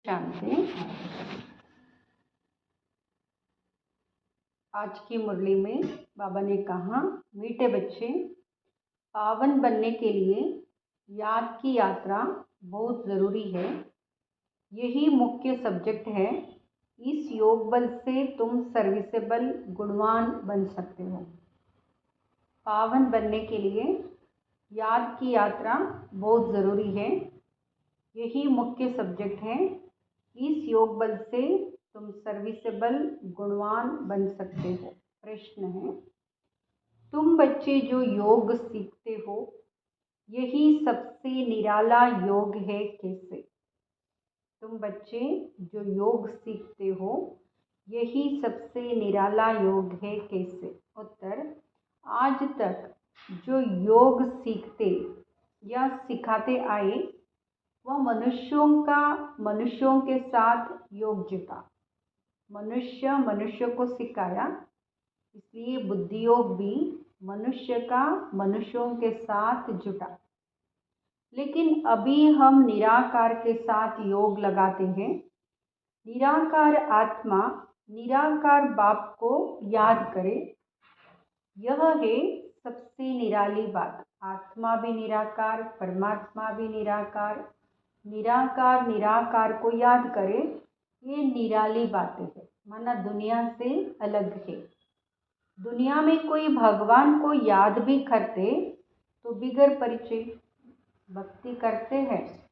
शांति। आज की मुरली में बाबा ने कहा, मीठे बच्चे, पावन बनने के लिए याद की यात्रा बहुत ज़रूरी है। यही मुख्य सब्जेक्ट है। इस योग बल से तुम सर्विसेबल गुणवान बन सकते हो। पावन बनने के लिए याद की यात्रा बहुत ज़रूरी है। यही मुख्य सब्जेक्ट है। इस योग बल से तुम सर्विसेबल गुणवान बन सकते हो। प्रश्न है, तुम बच्चे जो योग सीखते हो, यही सबसे निराला योग है कैसे? तुम बच्चे जो योग सीखते हो, यही सबसे निराला योग है कैसे? उत्तर, आज तक जो योग सीखते या सिखाते आए, वह मनुष्यों के साथ योग जुटा। मनुष्य को सिखाया, इसलिए बुद्धि योग भी मनुष्य का मनुष्यों के साथ जुटा। लेकिन अभी हम निराकार के साथ योग लगाते हैं। निराकार आत्मा निराकार बाप को याद करे। यह है सबसे निराली बात। आत्मा भी निराकार, परमात्मा भी निराकार, निराकार को याद करे। ये निराली बातें है, माना दुनिया से अलग है। दुनिया में कोई भगवान को याद भी करते तो बिगर परिचय भक्ति करते हैं,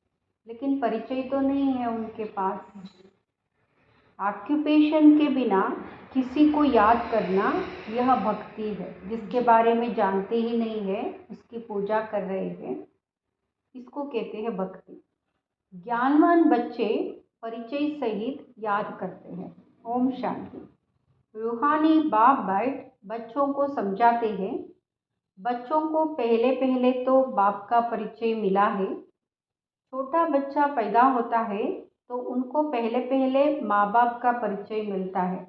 लेकिन परिचय तो नहीं है उनके पास। ऑक्यूपेशन के बिना किसी को याद करना, यह भक्ति है। जिसके बारे में जानते ही नहीं है, उसकी पूजा कर रहे हैं, इसको कहते हैं भक्ति। ज्ञानवान बच्चे परिचय सहित याद करते हैं। ओम शांति। रूहानी बाप बैठ बच्चों को समझाते हैं। बच्चों को पहले तो बाप का परिचय मिला है। छोटा बच्चा पैदा होता है तो उनको पहले माँ बाप का परिचय मिलता है।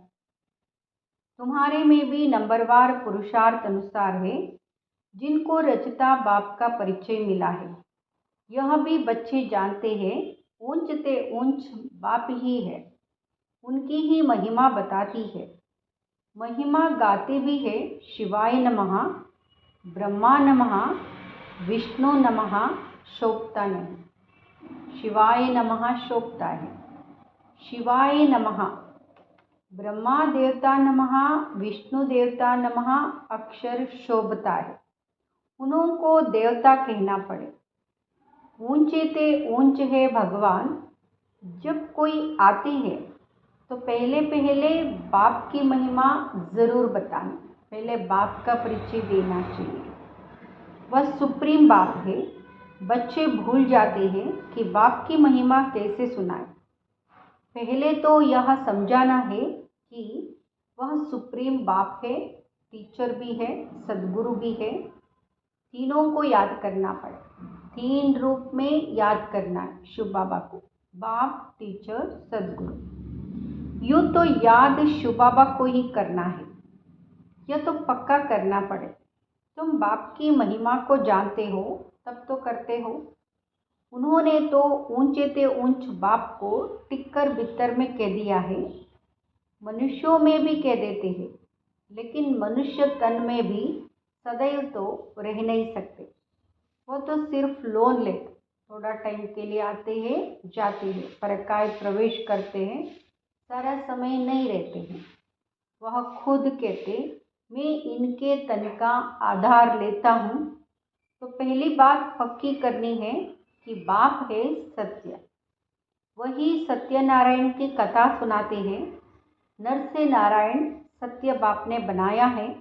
तुम्हारे में भी नंबरवार पुरुषार्थ अनुसार है, जिनको रचता बाप का परिचय मिला है। यह भी बच्चे जानते हैं, ऊंचते ऊंच बाप ही है। उनकी ही महिमा बताती है। महिमा गाते भी है। शिवाय नमः, ब्रह्मा नमः, विष्णु नमः, शोभता नहीं। शिवाय नमः शोभता है। शिवाय नमः, ब्रह्मा देवता नमः, विष्णु देवता नमः अक्षर शोभता है। उनको देवता कहना पड़े। ऊंचे ते ऊंच है भगवान। जब कोई आते हैं तो पहले बाप की महिमा ज़रूर बतानी। पहले बाप का परिचय देना चाहिए। वह सुप्रीम बाप है। बच्चे भूल जाते हैं कि बाप की महिमा कैसे सुनाए। पहले तो यह समझाना है कि वह सुप्रीम बाप है, टीचर भी है, सदगुरु भी है। तीनों को याद करना पड़े। 3 रूप में याद करना है शिव बाबा को, बाप, टीचर, सदगुरु। यूँ तो याद शिव बाबा को ही करना है, यह तो पक्का करना पड़े। तुम बाप की महिमा को जानते हो तब तो करते हो। उन्होंने तो ऊंचे ते ऊंच बाप को टिक्कर बित्तर में कह दिया है। मनुष्यों में भी कह देते हैं, लेकिन मनुष्य तन में भी सदैव तो रह नहीं सकते। वो तो सिर्फ लोन लेते, थोड़ा टाइम के लिए आते हैं, जाते हैं, परकाय प्रवेश करते हैं, सारा समय नहीं रहते हैं। वह खुद कहते, मैं इनके तन का आधार लेता हूँ। तो पहली बात पक्की करनी है कि बाप है सत्य। वही सत्यनारायण की कथा सुनाते हैं। नर से नारायण सत्य बाप ने बनाया है।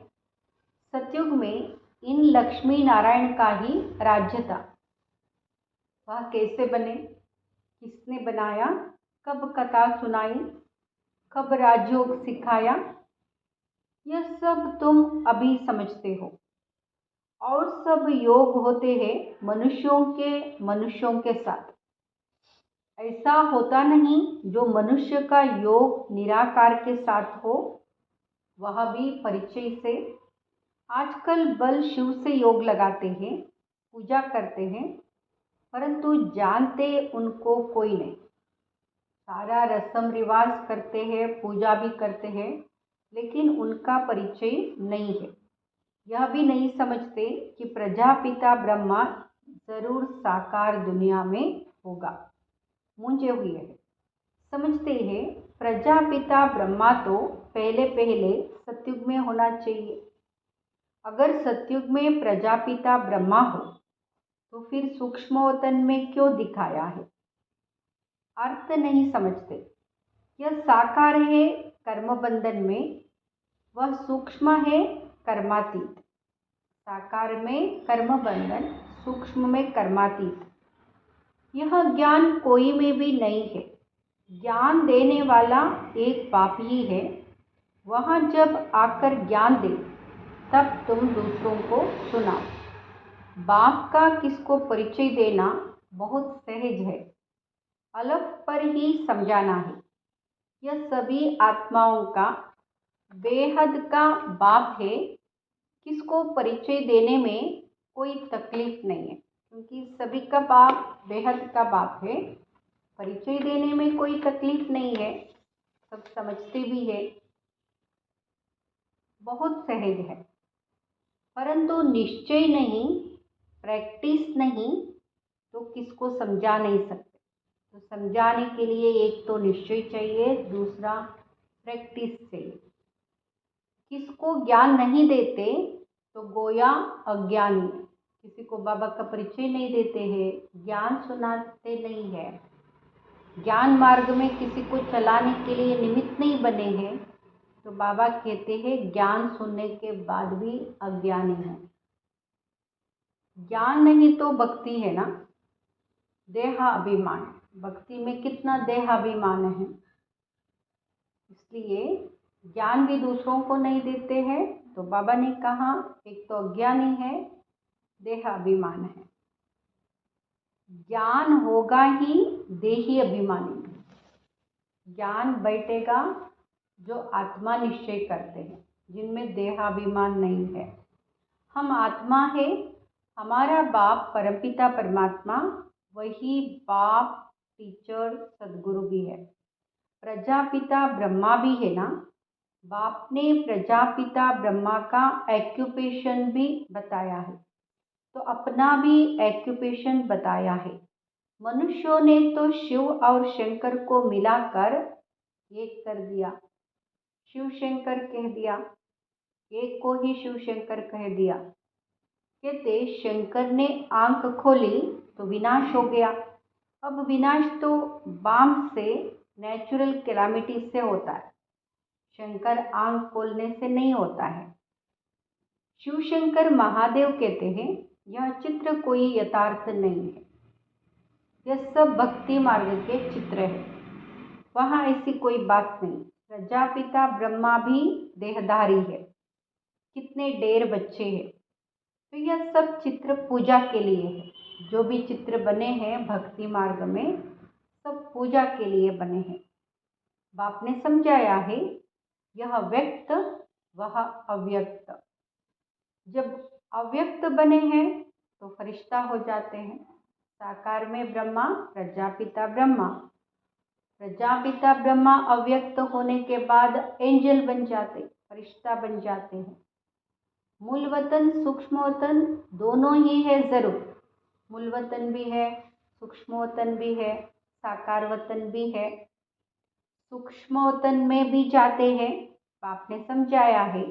सतयुग में इन लक्ष्मी नारायण का ही राज्य था। वह कैसे बने, किसने बनाया, कब कथा सुनाई, कब राजयोग सिखाया, यह सब तुम अभी समझते हो। और सब योग होते हैं मनुष्यों के साथ। ऐसा होता नहीं जो मनुष्य का योग निराकार के साथ हो, वह भी परिचय से। आजकल बल शिव से योग लगाते हैं, पूजा करते हैं, परंतु जानते उनको कोई नहीं। सारा रस्म रिवाज करते हैं, पूजा भी करते हैं, लेकिन उनका परिचय नहीं है। यह भी नहीं समझते कि प्रजापिता ब्रह्मा जरूर साकार दुनिया में होगा, मूंझे हुए हैं। समझते हैं प्रजापिता ब्रह्मा तो पहले पहले सतयुग में होना चाहिए। अगर सतयुग में प्रजापिता ब्रह्मा हो तो फिर सूक्ष्मवतन में क्यों दिखाया है? अर्थ नहीं समझते। यह साकार है कर्म बंधन में, वह सूक्ष्म है कर्मातीत। साकार में कर्म बंधन, सूक्ष्म में कर्मातीत। यह ज्ञान कोई में भी नहीं है। ज्ञान देने वाला एक बाप ही है। वह जब आकर ज्ञान दे तब तुम दूसरों को सुनाओ। बाप का किसको परिचय देना बहुत सहज है, अलग पर ही समझाना है। यह सभी आत्माओं का बेहद का बाप है। किसको परिचय देने में कोई तकलीफ नहीं है, क्योंकि सभी का बाप बेहद का बाप है। परिचय देने में कोई तकलीफ नहीं है, सब समझते भी है, बहुत सहज है। परंतु निश्चय नहीं, प्रैक्टिस नहीं तो किसको समझा नहीं सकते। तो समझाने के लिए एक तो निश्चय चाहिए, दूसरा प्रैक्टिस चाहिए। किसको ज्ञान नहीं देते तो गोया अज्ञानी है। किसी को बाबा का परिचय नहीं देते हैं, ज्ञान सुनाते नहीं है, ज्ञान मार्ग में किसी को चलाने के लिए निमित्त नहीं बने हैं, तो बाबा कहते हैं ज्ञान सुनने के बाद भी अज्ञानी है। ज्ञान नहीं तो भक्ति है ना, देहाभिमान। भक्ति में कितना देहाभिमान है, इसलिए ज्ञान भी दूसरों को नहीं देते हैं। तो बाबा ने कहा एक तो अज्ञानी है, देहाभिमान है। ज्ञान होगा ही देही अभिमानी में। ज्ञान बैठेगा जो आत्मा निश्चय करते हैं, जिनमें देहाभिमान नहीं है। हम आत्मा है, हमारा बाप परमपिता परमात्मा, वही बाप टीचर सदगुरु भी है। प्रजापिता ब्रह्मा भी है ना। बाप ने प्रजापिता ब्रह्मा का एक्यूपेशन भी बताया है, तो अपना भी एक्यूपेशन बताया है। मनुष्यों ने तो शिव और शंकर को मिलाकर एक कर दिया, शिव शंकर कह दिया, एक को ही शिव शंकर कह दिया। कहते शंकर ने आंख खोली तो विनाश हो गया। अब विनाश तो बाम से, नेचुरल कैलामिटी से होता है, शंकर आंख खोलने से नहीं होता है। शिव शंकर महादेव कहते हैं यह चित्र कोई यथार्थ नहीं है, यह सब भक्ति मार्ग के चित्र है, वहाँ ऐसी कोई बात नहीं। प्रजापिता ब्रह्मा भी देहधारी है, कितने ढेर बच्चे हैं, तो यह सब चित्र पूजा के लिए है। जो भी चित्र बने हैं भक्ति मार्ग में, सब पूजा के लिए बने हैं। बाप ने समझाया है यह व्यक्त वह अव्यक्त। जब अव्यक्त बने हैं तो फरिश्ता हो जाते हैं। साकार में ब्रह्मा, प्रजापिता ब्रह्मा। प्रजापिता ब्रह्मा अव्यक्त होने के बाद एंजल बन जाते, फरिश्ता बन जाते हैं। मूल वतन सूक्ष्म वतन दोनों ही है जरूर। मूल वतन भी है, सूक्ष्म वतन भी है, साकार वतन भी है। सूक्ष्म वतन में भी जाते हैं। बाप ने समझाया है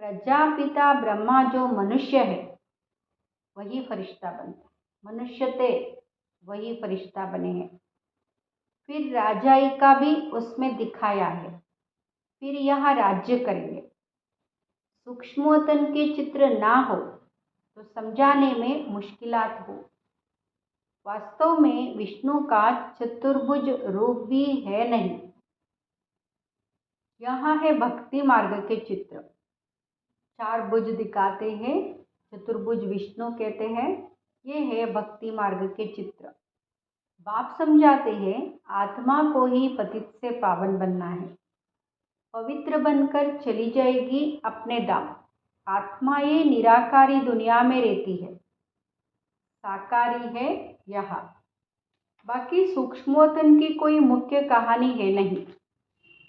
प्रजापिता ब्रह्मा जो मनुष्य है वही फरिश्ता बनता है, मनुष्य थे वही फरिश्ता बने हैं। फिर राजाई का भी उसमें दिखाया है, फिर यहाँ राज्य करेंगे। सूक्ष्मवतन के चित्र ना हो तो समझाने में मुश्किलात हो। वास्तव में विष्णु का चतुर्भुज रूप भी है नहीं। यहाँ है भक्ति मार्ग के चित्र, 4 भुज दिखाते हैं, चतुर्भुज विष्णु कहते हैं। ये है भक्ति मार्ग के चित्र। बाप समझाते हैं आत्मा को ही पतित से पावन बनना है, पवित्र बनकर चली जाएगी अपने धाम। आत्मा ये निराकारी दुनिया में रहती है, साकारी है यहाँ। बाकी सूक्ष्मोतन की कोई मुख्य कहानी है नहीं।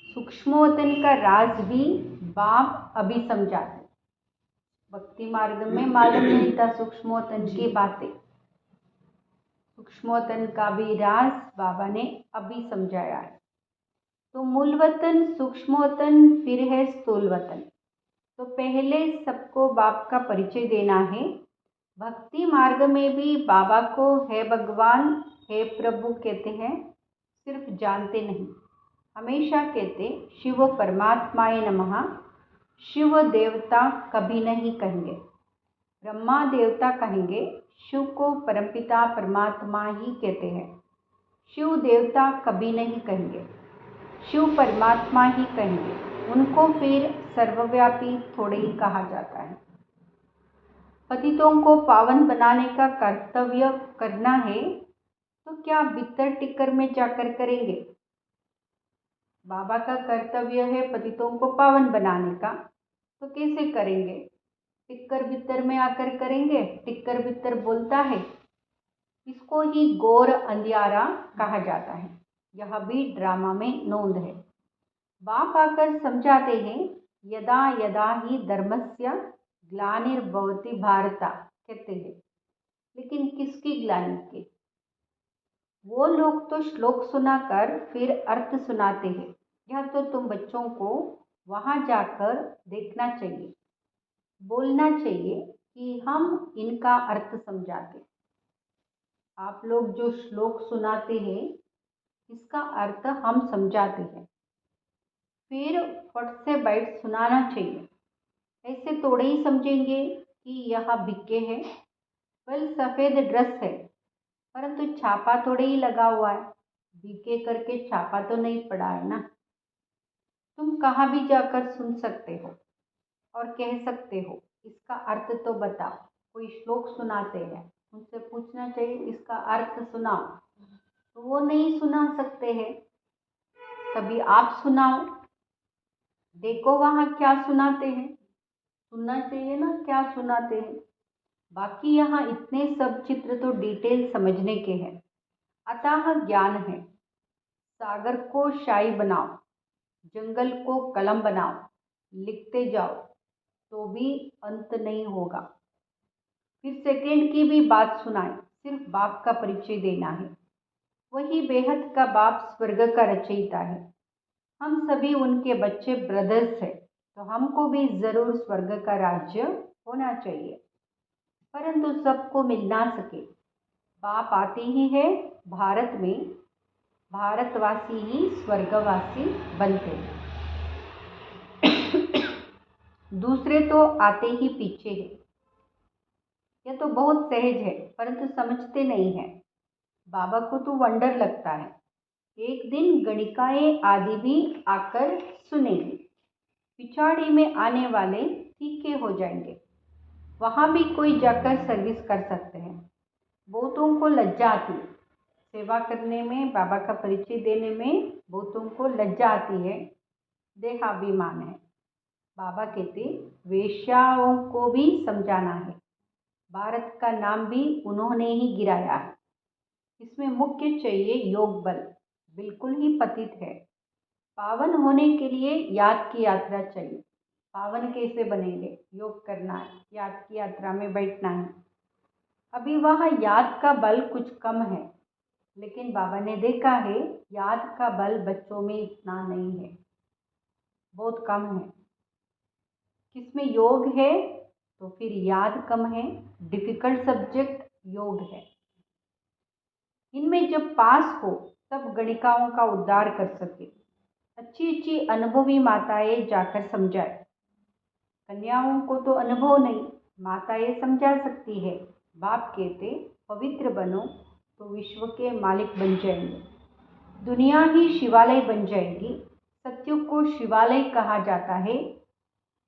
सूक्ष्मोतन का राज भी बाप अभी समझाते। भक्ति मार्ग में मालूम नहीं था सूक्ष्मोतन की बातें। सूक्ष्मोतन का भी राज बाबा ने अभी समझाया है। तो मूल वतन सूक्ष्मोतन, फिर है स्थूल वतन। तो पहले सबको बाप का परिचय देना है। भक्ति मार्ग में भी बाबा को हे भगवान, हे प्रभु कहते हैं, सिर्फ जानते नहीं, हमेशा कहते शिव परमात्माय नमः। शिव देवता कभी नहीं कहेंगे, ब्रह्मा देवता कहेंगे, शिव को परमपिता परमात्मा ही कहते हैं। शिव देवता कभी नहीं कहेंगे, शिव परमात्मा ही कहेंगे। उनको फिर सर्वव्यापी थोड़े ही कहा जाता है। पतितों को पावन बनाने का कर्तव्य करना है तो क्या भीतर टिक्कर में जाकर करेंगे? बाबा का कर्तव्य है पतितों को पावन बनाने का, तो कैसे करेंगे? टिक्कर भीतर में आकर करेंगे। टिक्कर भीतर बोलता है, इसको ही घोर अंधियारा कहा जाता है। यह भी ड्रामा में नोंद है। बाप आकर समझाते हैं, यदा यदा ही धर्मस्य ग्लानिर्भवति भारत कहते हैं। लेकिन किसकी ग्लानि के? वो लोग तो श्लोक सुनाकर फिर अर्थ सुनाते हैं। यह तो तुम बच्चों को वहाँ जाकर देखना चाहिए, बोलना चाहिए कि हम इनका अर्थ समझाते। आप लोग जो श्लोक सुनाते हैं इसका अर्थ हम समझाते हैं, फिर फट से बैठ सुनाना चाहिए। ऐसे थोड़े ही समझेंगे कि यह भिक्के है, बल सफ़ेद ड्रेस है, परंतु छापा थोड़े ही लगा हुआ है। भिक्के करके छापा तो नहीं पड़ा है ना। तुम कहाँ भी जाकर सुन सकते हो और कह सकते हो, इसका अर्थ तो बताओ। कोई श्लोक सुनाते हैं, उनसे पूछना चाहिए इसका अर्थ सुनाओ, तो वो नहीं सुना सकते हैं। कभी आप सुनाओ, देखो वहाँ क्या सुनाते हैं, सुनना चाहिए ना क्या सुनाते हैं। बाकी यहाँ इतने सब चित्र तो डिटेल समझने के हैं। अतः ज्ञान है। सागर को शाही बनाओ, जंगल को कलम बनाओ, लिखते जाओ तो भी अंत नहीं होगा। फिर सेकंड की भी बात सुनाए, सिर्फ बाप का परिचय देना है। वही बेहद का बाप स्वर्ग का रचयिता है। हम सभी उनके बच्चे ब्रदर्स हैं, तो हमको भी ज़रूर स्वर्ग का राज्य होना चाहिए, परंतु सबको मिल ना सके। बाप आते ही है भारत में, भारतवासी ही स्वर्गवासी बनते हैं। दूसरे तो आते ही पीछे है। यह तो बहुत सहज है, परंतु समझते नहीं हैं। बाबा को तो वंडर लगता है। एक दिन गणिकाएं आदि भी आकर सुनेंगी। पिछाड़ी में आने वाले तीखे हो जाएंगे। वहाँ भी कोई जाकर सर्विस कर सकते हैं। बहुतों को लज्जा आती है सेवा करने में, बाबा का परिचय देने में बहुतों को लज्जा आती है, देहाभिमान है। बाबा कहते वेश्याओं को भी समझाना है। भारत का नाम भी उन्होंने ही गिराया है। इसमें मुख्य चाहिए योग बल। बिल्कुल ही पतित है। पावन होने के लिए याद की यात्रा चाहिए। पावन कैसे बनेंगे? योग करना है, याद की यात्रा में बैठना है। अभी वहाँ याद का बल कुछ कम है, लेकिन बाबा ने देखा है याद का बल बच्चों में इतना नहीं है, बहुत कम है। किसमें योग है तो फिर याद कम है। डिफ़िकल्ट सब्जेक्ट योग है। इनमें जब पास हो तब गणिकाओं का उद्धार कर सके। अच्छी अच्छी अनुभवी माताएं जाकर समझाए। कन्याओं को तो अनुभव नहीं, माताएं समझा सकती है। बाप कहते पवित्र बनो तो विश्व के मालिक बन जाएंगे। दुनिया ही शिवालय बन जाएगी। सत्युग को शिवालय कहा जाता है।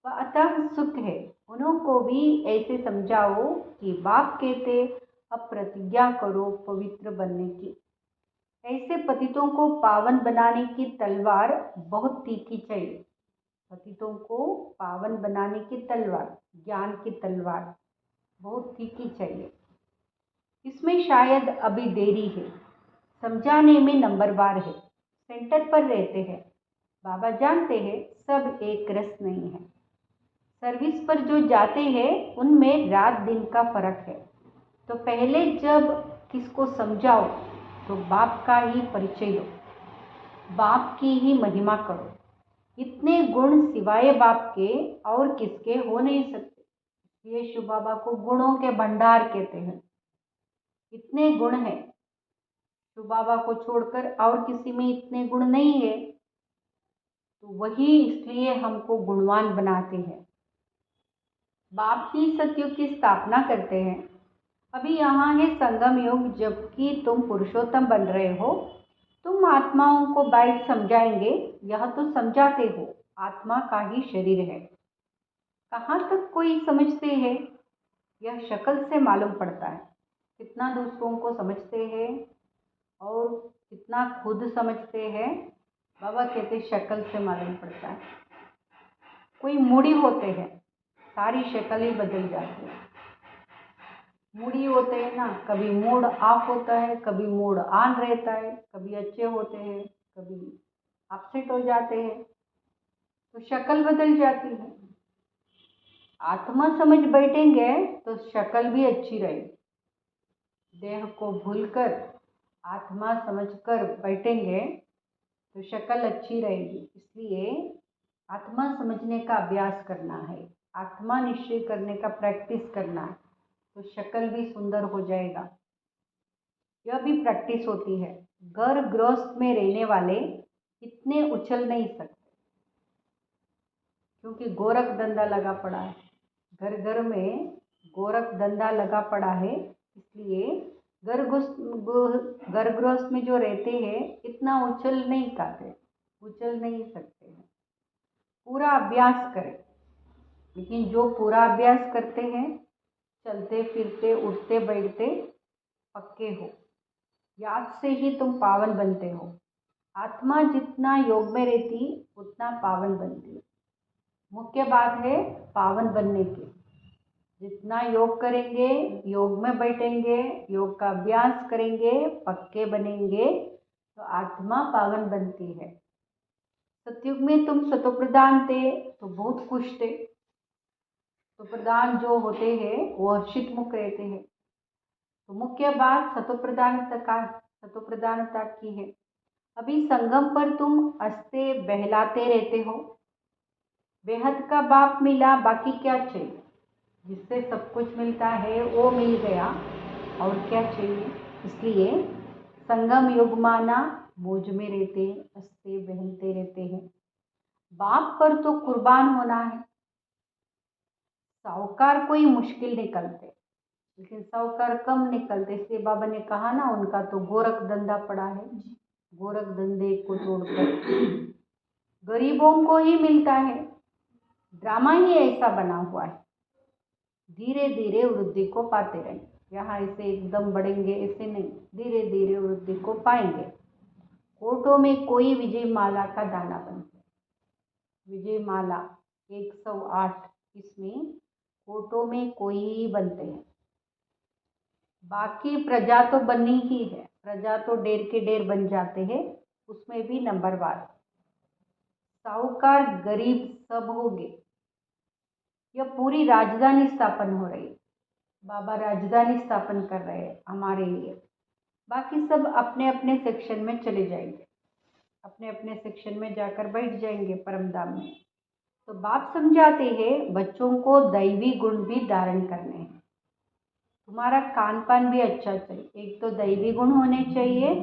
वह अतः सुख है। उनको भी ऐसे समझाओ कि बाप कहते अब प्रतिज्ञा करो पवित्र बनने की। ऐसे पतितों को पावन बनाने की तलवार बहुत तीखी चाहिए। पतितों को पावन बनाने की तलवार, ज्ञान की तलवार बहुत तीखी चाहिए। इसमें शायद अभी देरी है। समझाने में नंबरवार है, सेंटर पर रहते हैं। बाबा जानते हैं सब एक रस नहीं है। सर्विस पर जो जाते हैं उनमें रात दिन का फर्क है। तो पहले जब किसको समझाओ तो बाप का ही परिचय दो, बाप की ही महिमा करो। इतने गुण सिवाय बाप के और किसके हो नहीं सकते। ये शिव बाबा को गुणों के भंडार कहते हैं। इतने गुण हैं, शिव बाबा को छोड़कर और किसी में इतने गुण नहीं है। तो वही इसलिए हमको गुणवान बनाते हैं। बाप ही सतयुग की स्थापना करते हैं। अभी यहाँ है संगम युग, जबकि तुम पुरुषोत्तम बन रहे हो। तुम आत्माओं को बैठ समझाएंगे, यह तो समझाते हो, आत्मा का ही शरीर है। कहाँ तक कोई समझते हैं, यह शक्ल से मालूम पड़ता है। कितना दूसरों को समझते हैं और कितना खुद समझते हैं, बाबा कहते शक्ल से मालूम पड़ता है। कोई मूडी होते हैं, सारी शक्ल ही बदल जाती है। मूडी होते हैं ना, कभी मूड ऑफ होता है, कभी मूड ऑन रहता है, कभी अच्छे होते हैं, कभी अपसेट हो जाते हैं, तो शक्ल बदल जाती है। आत्मा समझ बैठेंगे तो शक्ल भी अच्छी रहेगी। देह को भूलकर आत्मा समझकर बैठेंगे तो शक्ल अच्छी रहेगी। इसलिए आत्मा समझने का अभ्यास करना है, आत्मा निश्चय करने का प्रैक्टिस करना है, तो शक्ल भी सुंदर हो जाएगा। यह भी प्रैक्टिस होती है। घर गृहस्थ में रहने वाले इतने उछल नहीं सकते, क्योंकि गोरख धंधा लगा पड़ा है। घर घर में गोरख धंधा लगा पड़ा है, इसलिए घर गृहस्थ में जो रहते हैं इतना उछल नहीं पाते, उछल नहीं सकते हैं। पूरा अभ्यास करें, लेकिन जो पूरा अभ्यास करते हैं, चलते फिरते उठते बैठते पक्के हो। याद से ही तुम पावन बनते हो। आत्मा जितना योग में रहती उतना पावन बनती। मुख्य बात है पावन बनने की। जितना योग करेंगे, योग में बैठेंगे, योग का अभ्यास करेंगे, पक्के बनेंगे, तो आत्मा पावन बनती है। सतयुग में तुम सतोप्रधान थे तो बहुत खुश थे। तो प्रधान जो होते हैं वो हर्षित मुख रहते हैं। तो मुख्य बात सतोप्रधानता की है। अभी संगम पर तुम हंसते बहलाते रहते हो। बेहद का बाप मिला, बाकी क्या चाहिए। जिससे सब कुछ मिलता है वो मिल गया, और क्या चाहिए। इसलिए संगम युग माना, मौज में रहते, हंसते बहलते रहते हैं। बाप पर तो कुर्बान होना है। साहूकार कोई मुश्किल निकलते, लेकिन साहूकार कम निकलते। इसलिए बाबा ने कहा ना, उनका तो गोरख धंधा पड़ा है। गोरख धंधे को तोड़कर गरीबों को ही मिलता है। ड्रामा ही ऐसा बना हुआ है। धीरे धीरे वृद्धि को पाते रहें। यहाँ ऐसे एकदम बढ़ेंगे ऐसे नहीं, धीरे धीरे वृद्धि को पाएंगे। कोटों में कोई विजय माला का दाना बनता है। विजय माला 108, इसमें कोटों में कोई ही बनते हैं। बाकी प्रजा तो बनी ही है, प्रजा तो ढेर के ढेर बन जाते हैं, उसमें भी नंबरवार। साहूकार गरीब सब होंगे। यह पूरी राजधानी स्थापन हो रही है। बाबा राजधानी स्थापन कर रहे हैं हमारे लिए। बाकी सब अपने अपने सेक्शन में चले जाएंगे, अपने अपने सेक्शन में जाकर बैठ जाएंगे परमधाम में। तो बाप समझाते हैं बच्चों को दैवी गुण भी धारण करने हैं। तुम्हारा खान पान भी अच्छा चाहिए। एक तो दैवी गुण होने चाहिए,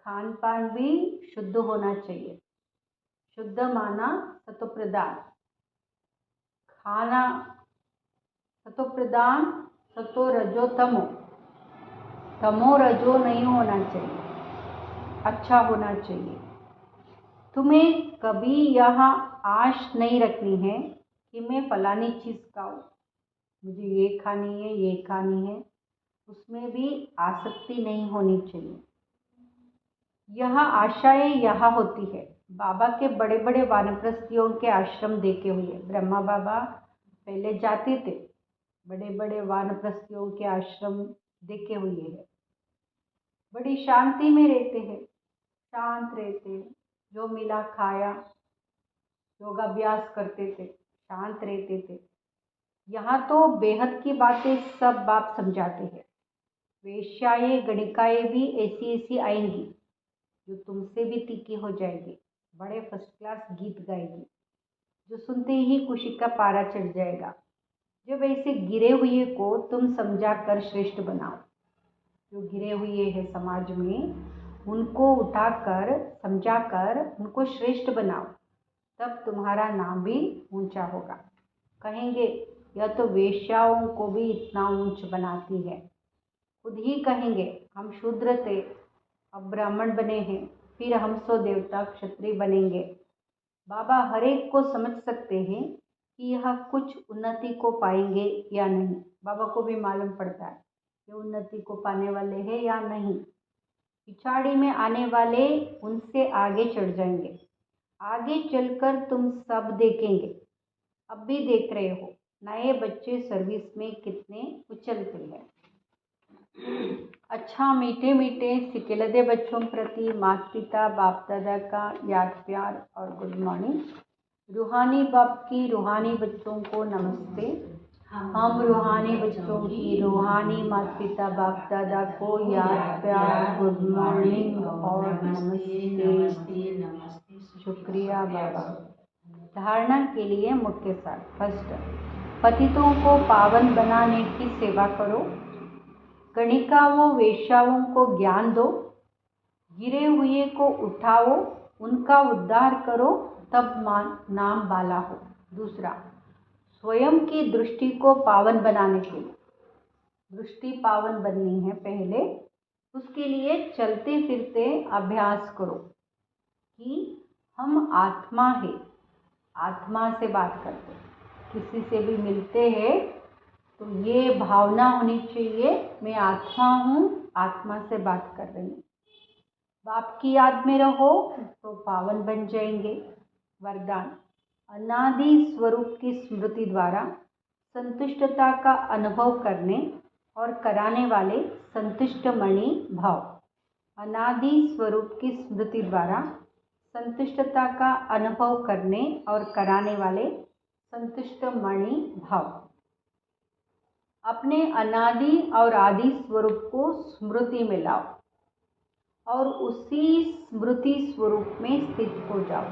खान पान भी शुद्ध होना चाहिए। शुद्ध माना सतोप्रधान। खाना सतोप्रधान, सतो रजो तमो, तमो रजो नहीं होना चाहिए, अच्छा होना चाहिए। तुम्हें कभी यहाँ आश नहीं रखनी है कि मैं फलानी चीज़ खाऊं, मुझे ये खानी है, ये खानी है। उसमें भी आसक्ति नहीं होनी चाहिए। यह आशाएं यहाँ होती है। बाबा के बड़े बड़े वानप्रस्थियों के आश्रम देखे हुए ब्रह्मा बाबा पहले जाते थे। बड़े बड़े वानप्रस्थियों के आश्रम देखे हुए हैं। बड़ी शांति में रहते हैं, शांत रहते हैं। जो मिला खाया, योगाभ्यास करते थे, शांत रहते थे। यहाँ तो बेहद की बातें सब बाप समझाते हैं। वेश्याएं गणिकाएं भी ऐसी ऐसी आएंगी जो तुमसे भी तीखी हो जाएगी, बड़े फर्स्ट क्लास गीत गाएगी, जो सुनते ही खुशी का पारा चढ़ जाएगा। जब ऐसे गिरे हुए को तुम समझा कर श्रेष्ठ बनाओ, जो गिरे हुए हैं समाज में, उनको उठाकर समझाकर उनको श्रेष्ठ बनाओ, तब तुम्हारा नाम भी ऊंचा होगा। कहेंगे यह तो वेश्याओं को भी इतना ऊंच बनाती है। खुद ही कहेंगे हम शूद्र थे, अब ब्राह्मण बने हैं, फिर हम सो देवता क्षत्रिय बनेंगे। बाबा हर एक को समझ सकते हैं कि यह कुछ उन्नति को पाएंगे या नहीं। बाबा को भी मालूम पड़ता है ये उन्नति को पाने वाले हैं या नहीं। पिछाड़ी में आने वाले उनसे आगे चढ़ जाएंगे। आगे चलकर तुम सब देखेंगे, अब भी देख रहे हो, नए बच्चे सर्विस में कितने उछलते हैं। अच्छा, मीठे मीठे सिकेलदे बच्चों प्रति माता पिता बाप दादा का याद प्यार और गुड मॉर्निंग। रूहानी बाप की रूहानी बच्चों को नमस्ते। हम रूहानी बच्चों की रूहानी माता पिता बाप दादा को याद प्यार, गुड मॉर्निंग और नमस्ते। शुक्रिया बाबा। धारणा के लिए मुख्य सार। फर्स्ट, पतितों को पावन बनाने की सेवा करो। गणिकाओं वेश्याओं को ज्ञान दो। गिरे हुए को उठाओ, उनका उद्धार करो, तब नाम बाला हो। दूसरा, स्वयं की दृष्टि को पावन बनाने के लिए, दृष्टि पावन बननी है पहले, उसके लिए चलते फिरते अभ्यास करो कि हम आत्मा है, आत्मा से बात करते, किसी से भी मिलते हैं तो ये भावना होनी चाहिए मैं आत्मा हूँ, आत्मा से बात कर रही हूँ। बाप की याद में रहो तो पावन बन जाएंगे। वरदान, अनादि स्वरूप की स्मृति द्वारा संतुष्टता का अनुभव करने और कराने वाले संतुष्ट मणि भाव। अनादि स्वरूप की स्मृति द्वारा संतुष्टता का अनुभव करने और कराने वाले संतुष्ट मणि भाव। अपने अनादि और आदि स्वरूप को स्मृति में लाओ और उसी स्मृति स्वरूप में स्थित हो जाओ,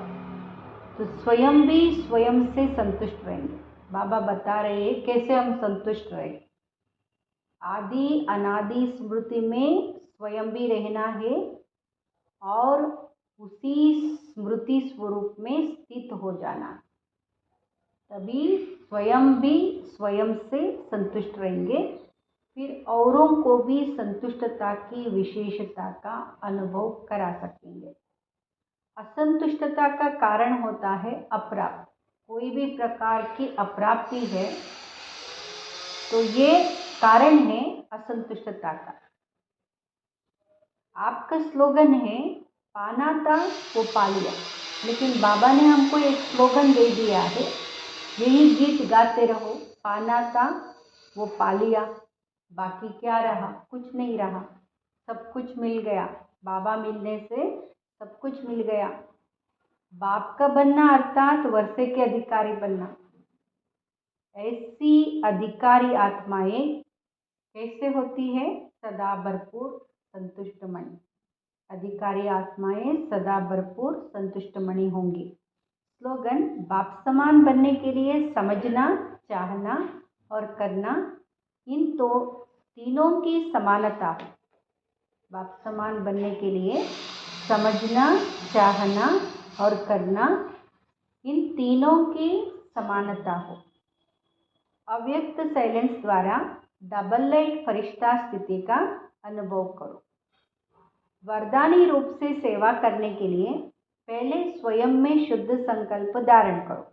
तो स्वयं भी स्वयं से संतुष्ट रहेंगे। बाबा बता रहे हैं कैसे हम संतुष्ट रहें। आदि अनादि स्मृति में स्वयं भी रहना है और उसी स्मृति स्वरूप में स्थित हो जाना, तभी स्वयं भी स्वयं से संतुष्ट रहेंगे। फिर औरों को भी संतुष्टता की विशेषता का अनुभव करा सकेंगे। असंतुष्टता का कारण होता है अप्राप्त। कोई भी प्रकार की अप्राप्ति है तो ये कारण है असंतुष्टता का। आपका स्लोगन है पाना था वो पा लिया, लेकिन बाबा ने हमको एक स्लोगन दे दिया है, यही गीत गाते रहो, पाना था वो पा लिया, बाकी क्या रहा, कुछ नहीं रहा, सब कुछ मिल गया। बाबा मिलने से सब कुछ मिल गया। बाप का बनना अर्थात वर्षे के अधिकारी बनना। ऐसी अधिकारी आत्माएं कैसे होती है? सदा भरपूर संतुष्ट मणि। अधिकारी आत्माएं सदा भरपूर संतुष्ट मणि होंगी। स्लोगन, बाप समान बनने के लिए समझना, चाहना और करना, इन तो तीनों की समानता हो। बाप समान बनने के लिए समझना, चाहना और करना, इन तीनों की समानता हो। अव्यक्त साइलेंस द्वारा डबल लाइट फरिश्ता स्थिति का अनुभव करो। वरदानी रूप से सेवा करने के लिए पहले स्वयं में शुद्ध संकल्प धारण करो।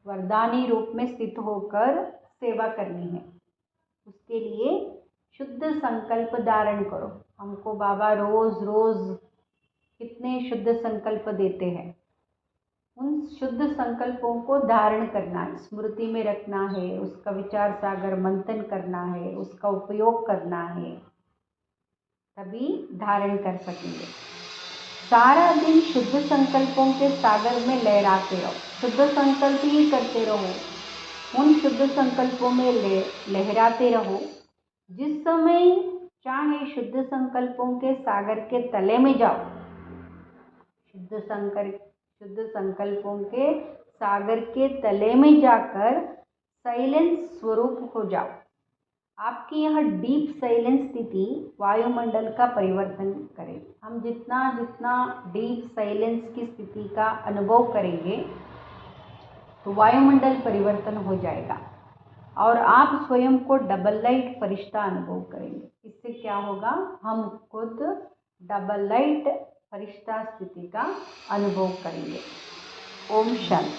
वरदानी रूप में स्थित होकर सेवा करनी है, उसके लिए शुद्ध संकल्प धारण करो। हमको बाबा रोज रोज कितने शुद्ध संकल्प देते हैं, उन शुद्ध संकल्पों को धारण करना है, स्मृति में रखना है, उसका विचार सागर मंथन करना है, उसका उपयोग करना है, तभी धारण कर सकेंगे। सारा दिन शुद्ध संकल्पों के सागर में लहराते रहो, शुद्ध संकल्प ही करते रहो, उन शुद्ध संकल्पों में लहराते रहो। जिस समय चाहे शुद्ध संकल्पों के सागर के तले में जाओ, शुद्ध संकल्पों के सागर के तले में जाकर साइलेंस स्वरूप हो जाओ। आपकी यह डीप साइलेंस स्थिति वायुमंडल का परिवर्तन करेगी। हम जितना जितना डीप साइलेंस की स्थिति का अनुभव करेंगे तो वायुमंडल परिवर्तन हो जाएगा और आप स्वयं को डबल लाइट फरिश्ता अनुभव करेंगे। इससे क्या होगा, हम खुद डबल लाइट फरिश्ता स्थिति का अनुभव करेंगे। ओम शांति।